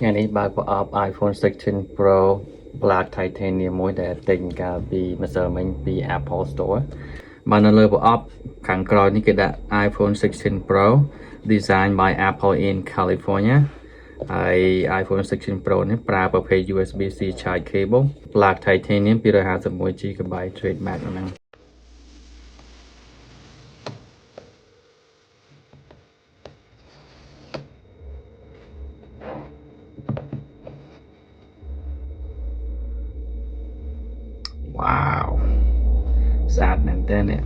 ngàyនេះបើកប្រអប់ iPhone 16 Pro Black Titanium មួយដែលទិញកាលពីម្សិលមិញពី Apple Store បាននៅលើប្រអប់ខាងក្រោយនេះគេដាក់ iPhone 16 Pro Designed by Apple in California ហើយ iPhone 16 Pro នេះប្រើប្រភេទ USB-C Charge Cable Black Titanium 251GB Trademark ហ្នឹង Wow ស្អាតមែនតើនេះ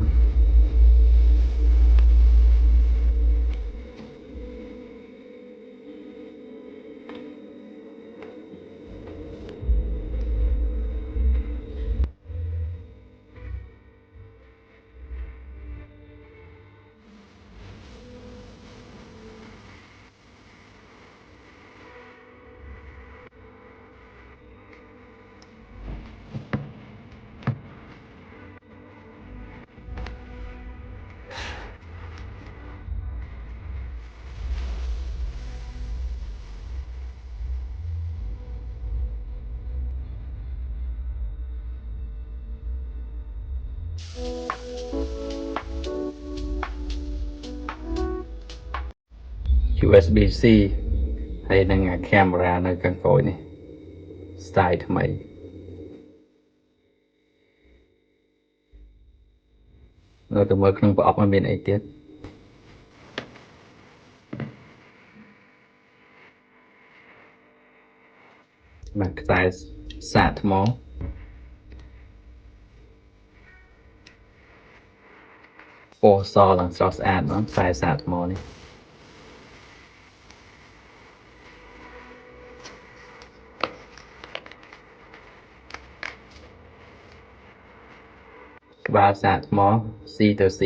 USB-C ហើយនឹង camera នៅខាងក្រោយនេះ style ថ្មីនៅទៅមើលក្នុងប្រអប់មានអីទៀតបាទខ្សែសាកថ្មពណ៌សឡើងស្រស់ស្អាតហ្មងខ្សែសាកថ្មនេះក្បាលសាកថ្ម C ទៅ C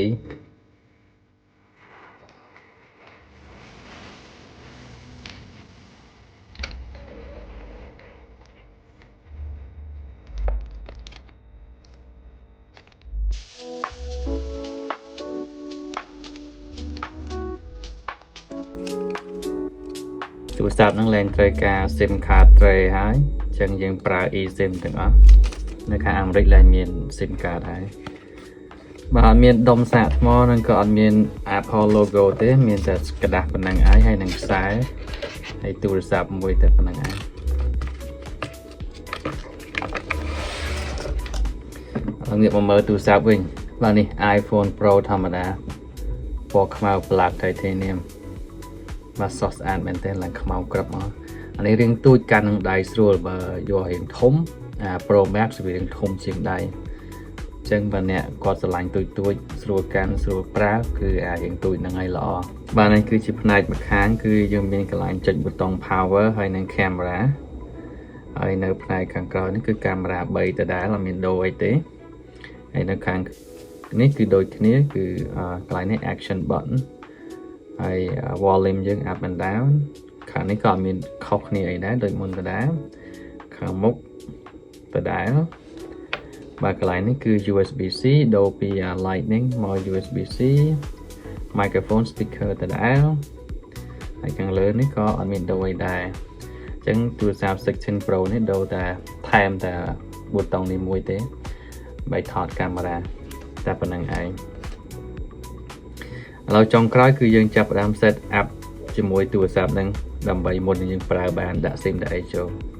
ទូរស័ព្ទនឹងលែងត្រូវការ SIM card tray ហើយអញ្ចឹងយើងប្រើ eSIM ទាំងអស់នៅខាងអាមេរិកលែងមាន SIM card ហើយបើអត់មានដុំសាកថ្មនឹងក៏អត់មាន Apple logo ទេមានតែกระดาษប៉ុណ្ណឹងហើយនឹងខ្សែហើយទូរស័ព្ទមួយតែប៉ុណ្ណឹងហើយឥឡូវងាកមកមើលទូរស័ព្ទវិញបាទនេះ iPhone Pro ធម្មតាពណ៌ខ្មៅ Black Titanium បាទសស្អាតមែនទែនឡើងខ្មៅក្រឹបមកអានេះរៀងទូចកាន់នឹងដៃស្រួលបើយករៀងធំPro Max វារៀងធំជាងដៃអញ្ចឹងបើអ្នកគាត់ស្រឡាញ់ទូចស្រួលកាន់ស្រួលប្រើគឺរៀងទូចហ្នឹងហើយល្អបាទនេះគឺជាផ្នែកម្ខាងគឺយើងមានកន្លែងចុចប៊ូតុង power ហើយនឹង camera ហើយនៅផ្នែកខាងក្រោយនេះគឺកាមេរ៉ា3ដដែលអត់មានដូរអីទេហើយនៅខាងនេះគឺដូចគ្នាគឺកន្លែងនេះ action button ហើយ volume យើង up and down ខាងនេះក៏មានខុសគ្នាអីដែរដូចមុនដដែលខាងមុខដដែលបាទកន្លែងនេះគឺ USB-C ដូរពី Lightning មក USB-C microphone speaker ដដែលហើយខាងលើនេះក៏អត់មានដូរអីដែរអញ្ចឹងទូរស័ព្ទ16 Pro នេះដូរតែថែមតែប៊ូតុងនេះមួយទេបែរថតកាមេរ៉ាតែប៉ុណ្្នឹងឯងឥឡូវចុងក្រោយគឺយើងចាប់ផ្ដើម set up ជាមួយទូរស័ព្ទហ្នឹងដើម្បីមុននឹងយើងប្រើបានដាក់ SIM ដាក់អីចូល